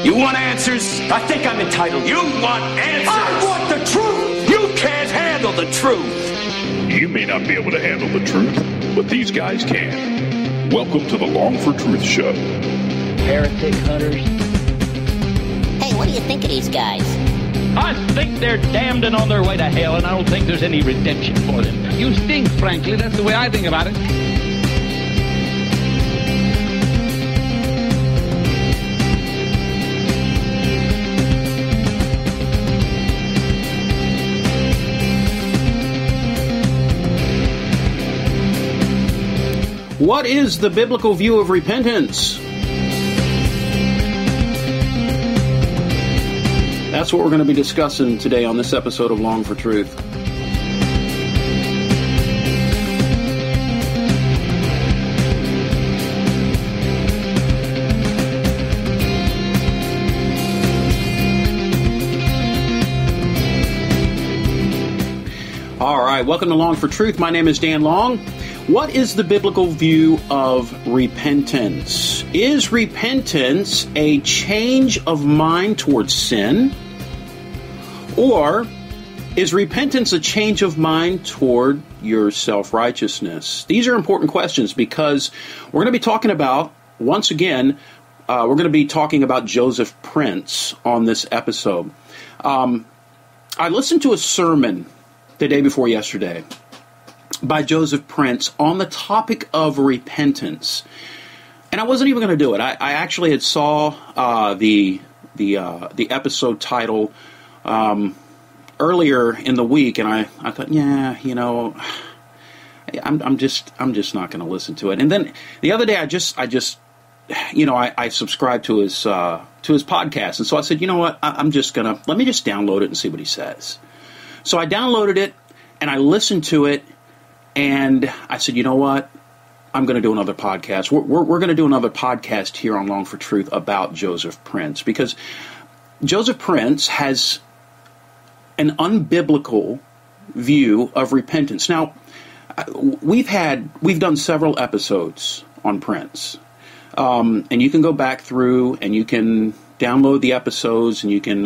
You want answers? I think I'm entitled. You want answers? I want the truth! You can't handle the truth. You may not be able to handle the truth, but these guys can. Welcome to the Long for Truth Show. Heretic hunters. Hey, what do you think of these guys? I think they're damned and on their way to hell, and I don't think there's any redemption for them. You stink, frankly. That's the way I think about it. What is the biblical view of repentance? That's what we're going to be discussing today on this episode of Long for Truth. All right, welcome to Long for Truth. My name is Dan Long. What is the biblical view of repentance? Is repentance a change of mind towards sin? Or is repentance a change of mind toward your self-righteousness? These are important questions because we're going to be talking about, once again, we're going to be talking about Joseph Prince on this episode. I listened to a sermon the day before yesterday by Joseph Prince on the topic of repentance. And I wasn't even going to do it. I actually had saw the episode title earlier in the week, and I thought, yeah, you know, I'm just not going to listen to it. And then the other day, I subscribed to his podcast, and so I said, you know what, let me just download it and see what he says. So I downloaded it and I listened to it. And I said, you know what? I'm going to do another podcast. We're going to do another podcast here on Long for Truth about Joseph Prince, because Joseph Prince has an unbiblical view of repentance. Now, we've done several episodes on Prince, and you can go back through and you can download the episodes and you can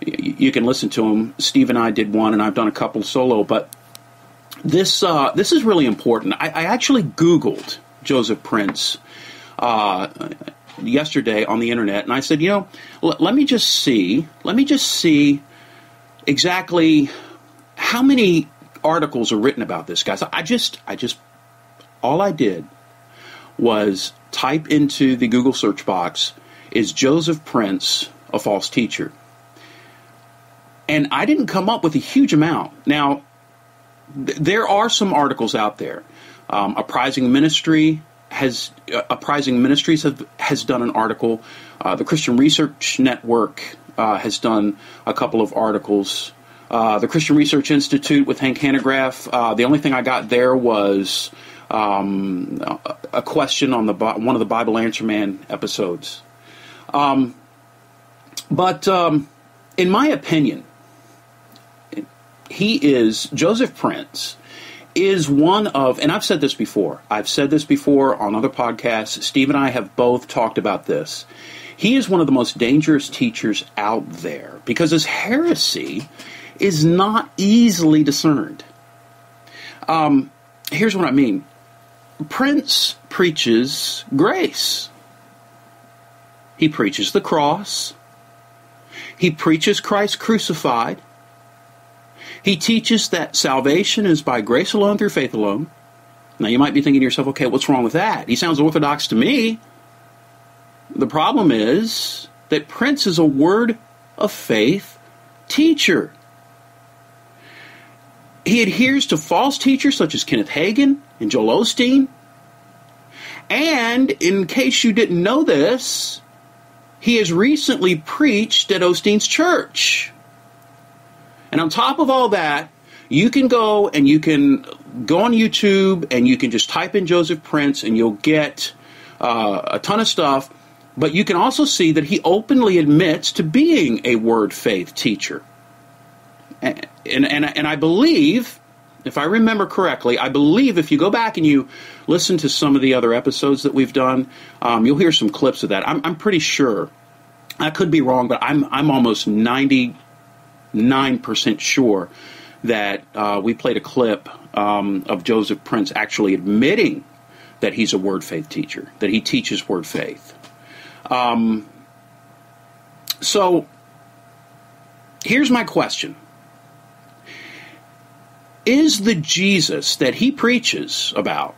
listen to them. Steve and I did one, and I've done a couple solo, but This is really important. I actually Googled Joseph Prince yesterday on the internet, and I said, you know, let me just see exactly how many articles are written about this guy. So all I did was type into the Google search box, is Joseph Prince a false teacher? And I didn't come up with a huge amount. Now, there are some articles out there. Uprising Ministries has done an article. The Christian Research Network has done a couple of articles. The Christian Research Institute with Hank Hanegraaff. The only thing I got there was a question on one of the Bible Answer Man episodes. But in my opinion, Joseph Prince is one of, and I've said this before on other podcasts, Steve and I have both talked about this. He is one of the most dangerous teachers out there because his heresy is not easily discerned. Here's what I mean. Prince preaches grace. He preaches the cross. He preaches Christ crucified. He teaches that salvation is by grace alone through faith alone. Now, you might be thinking to yourself, okay, what's wrong with that? He sounds orthodox to me. The problem is that Prince is a word of faith teacher. He adheres to false teachers such as Kenneth Hagin and Joel Osteen. And in case you didn't know this, he has recently preached at Osteen's church. And on top of all that, you can go on YouTube and you can just type in Joseph Prince and you'll get a ton of stuff. But you can also see that he openly admits to being a word faith teacher. And I believe, if I remember correctly, if you go back and you listen to some of the other episodes that we've done, you'll hear some clips of that. I'm pretty sure I could be wrong, but I'm almost 99% sure that we played a clip of Joseph Prince actually admitting that he's a word faith teacher, that he teaches word faith. So here's my question. Is the Jesus that he preaches about,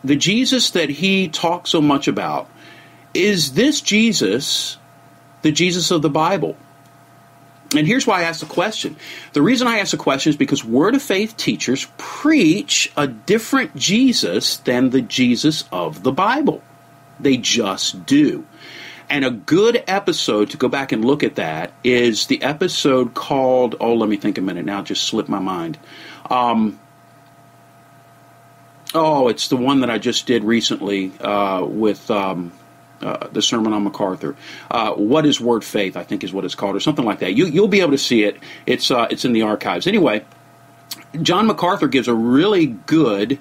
the Jesus that he talks so much about, is this Jesus the Jesus of the Bible? And here's why I ask the question. The reason I ask the question is because Word of Faith teachers preach a different Jesus than the Jesus of the Bible. They just do. And a good episode to go back and look at that is the episode called, let me think a minute now, it just slipped my mind. It's the one that I just did recently with the Sermon on MacArthur. What is Word Faith, I think is what it's called, or something like that. You'll be able to see it. It's in the archives. Anyway, John MacArthur gives a really good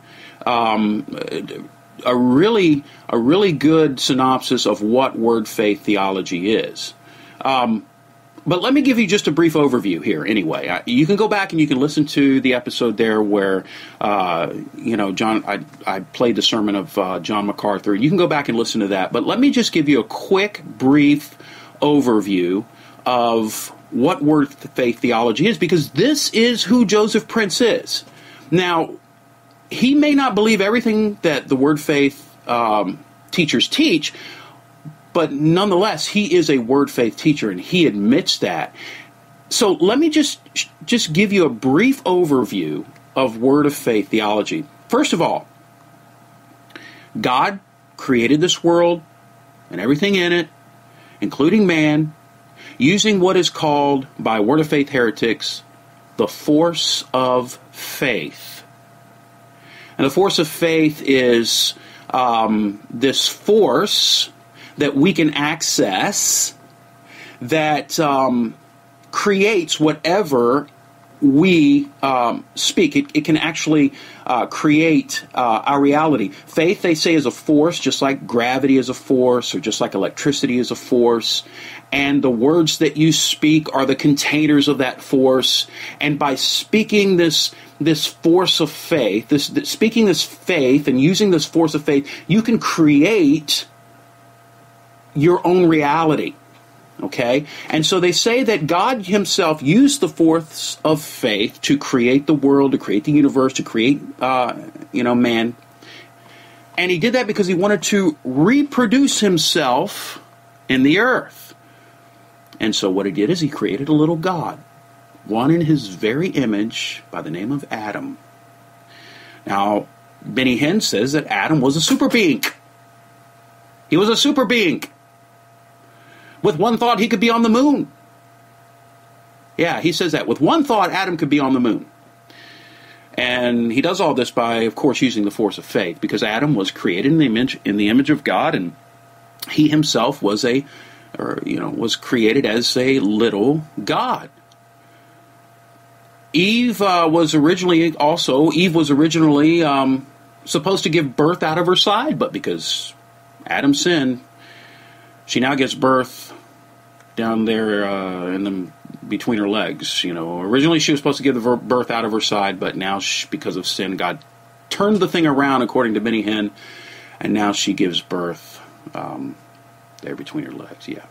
a really good synopsis of what word faith theology is. But let me give you just a brief overview here anyway. You can go back and you can listen to the episode there where, I played the sermon of John MacArthur. You can go back and listen to that. But let me just give you a quick, brief overview of what word faith theology is, because this is who Joseph Prince is. Now, he may not believe everything that the word faith teachers teach, but nonetheless, he is a word faith teacher, and he admits that. So let me just give you a brief overview of word of faith theology. First of all, God created this world and everything in it, including man, using what is called, by word of faith heretics, the force of faith. And the force of faith is this force that we can access that creates whatever we speak. It can actually create our reality. Faith, they say, is a force, just like gravity is a force, or just like electricity is a force. And the words that you speak are the containers of that force. And by speaking this force of faith, speaking this faith and using this force of faith, you can create your own reality. Okay? And so they say that God himself used the force of faith to create the world, to create the universe, to create, man. And he did that because he wanted to reproduce himself in the earth. And so what he did is he created a little God, one in his very image, by the name of Adam. Now, Benny Hinn says that Adam was a super being. He was a super being. With one thought, he could be on the moon. Yeah, he says that. With one thought, Adam could be on the moon. And he does all this by, of course, using the force of faith, because Adam was created in the image of God, and he himself was created as a little God. Eve was originally supposed to give birth out of her side, but because Adam sinned, she now gives birth down there between her legs. Originally she was supposed to give the birth out of her side, but now because of sin, God turned the thing around, according to Benny Hinn, and now she gives birth there between her legs. Yeah.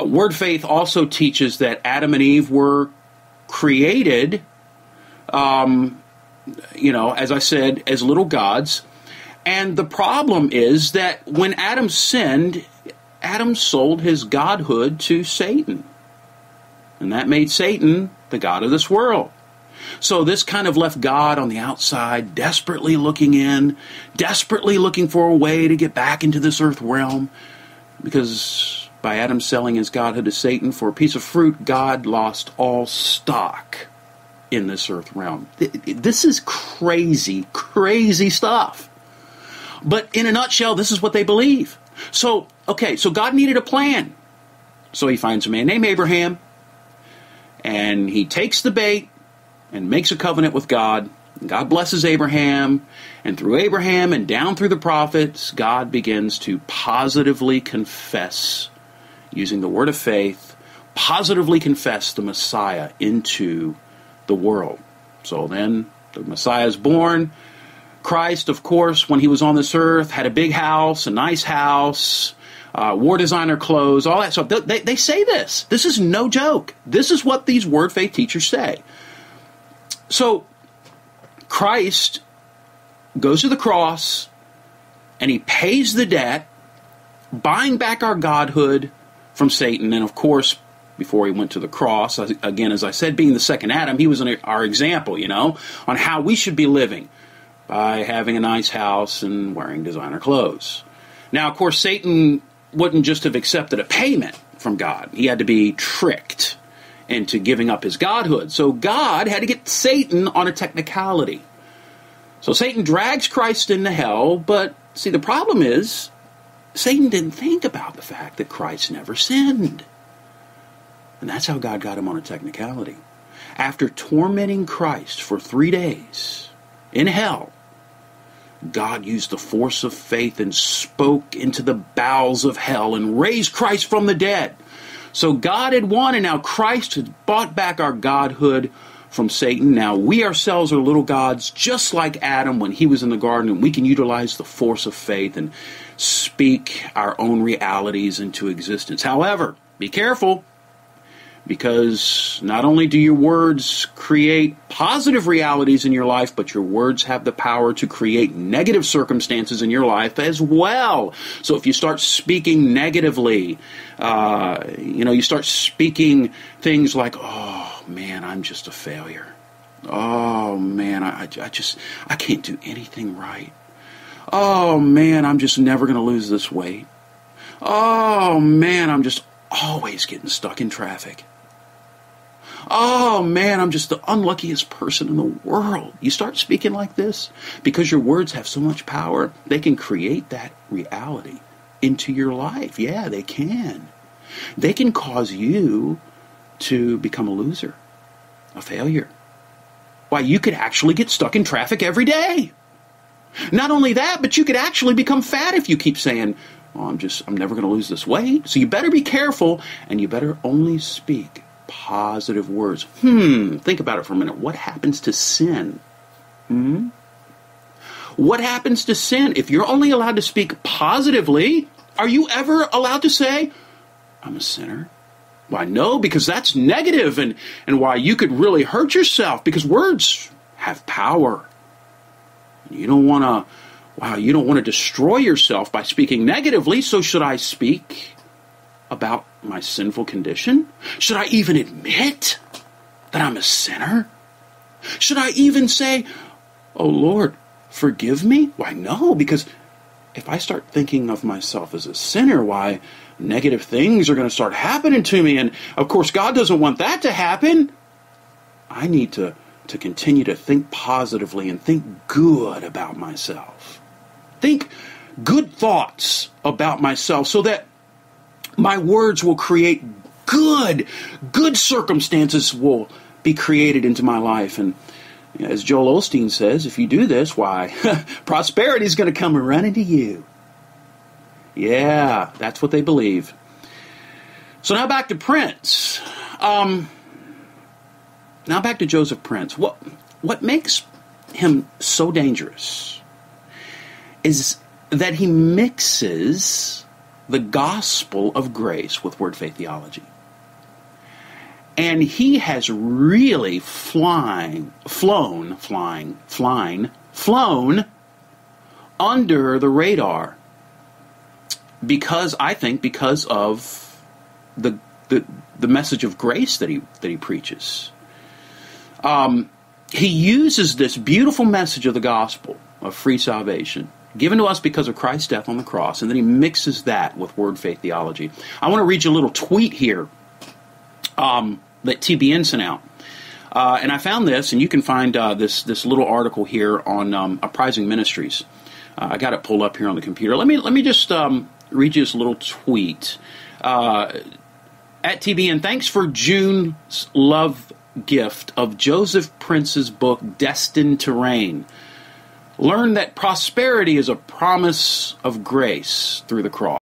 Word faith also teaches that Adam and Eve were created, as I said, as little gods. And the problem is that when Adam sinned, Adam sold his godhood to Satan. And that made Satan the god of this world. So this kind of left God on the outside, desperately looking in, desperately looking for a way to get back into this earth realm. Because by Adam selling his godhood to Satan for a piece of fruit, God lost all stock in this earth realm. This is crazy, crazy stuff. But in a nutshell, this is what they believe. So God needed a plan. So he finds a man named Abraham, and he takes the bait and makes a covenant with God. And God blesses Abraham, and through Abraham and down through the prophets, God begins to positively confess using the word of faith, positively confess the Messiah into the world. So then the Messiah is born. Christ, of course, when he was on this earth, had a big house, a nice house, wore designer clothes, all that stuff. They say this. This is no joke. This is what these word faith teachers say. So Christ goes to the cross and he pays the debt, buying back our godhood from Satan. And of course, before he went to the cross, again, as I said, being the second Adam, he was our example, on how we should be living by having a nice house and wearing designer clothes. Now, of course, Satan wouldn't just have accepted a payment from God. He had to be tricked into giving up his godhood. So God had to get Satan on a technicality. So Satan drags Christ into hell, but see, the problem is, Satan didn't think about the fact that Christ never sinned. And that's how God got him on a technicality. After tormenting Christ for 3 days in hell, God used the force of faith and spoke into the bowels of hell and raised Christ from the dead. So God had won, and now Christ had bought back our godhood from Satan. Now we ourselves are little gods, just like Adam when he was in the garden, and we can utilize the force of faith and speak our own realities into existence. However, be careful, because not only do your words create positive realities in your life, but your words have the power to create negative circumstances in your life as well. So if you start speaking negatively, you start speaking things like, oh man, I'm just a failure. Oh man, I can't do anything right. Oh man, I'm just never going to lose this weight. Oh man, I'm just always getting stuck in traffic. Oh man, I'm just the unluckiest person in the world. You start speaking like this because your words have so much power. They can create that reality into your life. Yeah, they can. They can cause you to become a loser, a failure. Why, you could actually get stuck in traffic every day. Not only that, but you could actually become fat if you keep saying, oh, I'm never going to lose this weight. So you better be careful, and you better only speak positive words. Think about it for a minute. What happens to sin? What happens to sin? If you're only allowed to speak positively, are you ever allowed to say, I'm a sinner? Why, no, because that's negative, and why you could really hurt yourself, because words have power. You don't want to destroy yourself by speaking negatively, so should I speak about my sinful condition? Should I even admit that I'm a sinner? Should I even say, oh Lord, forgive me? Why, no, because if I start thinking of myself as a sinner, why, negative things are going to start happening to me, and of course God doesn't want that to happen. I need to continue to think positively and think good about myself. Think good thoughts about myself so that my words will create good circumstances will be created into my life. And as Joel Osteen says, if you do this, why, prosperity is going to come running to you. Yeah, that's what they believe. So now back to Prince. Now back to Joseph Prince. What makes him so dangerous is that he mixes the gospel of grace with word faith theology. And he has really flown under the radar because of the message of grace that he preaches. He uses this beautiful message of the gospel of free salvation given to us because of Christ's death on the cross, and then he mixes that with word faith theology. I want to read you a little tweet here that TBN sent out. And I found this, and you can find this little article here on Uprising Ministries. I got it pulled up here on the computer. Let me just read you this little tweet. At TBN, thanks for June's love gift of Joseph Prince's book, Destined to Reign. Learn that prosperity is a promise of grace through the cross.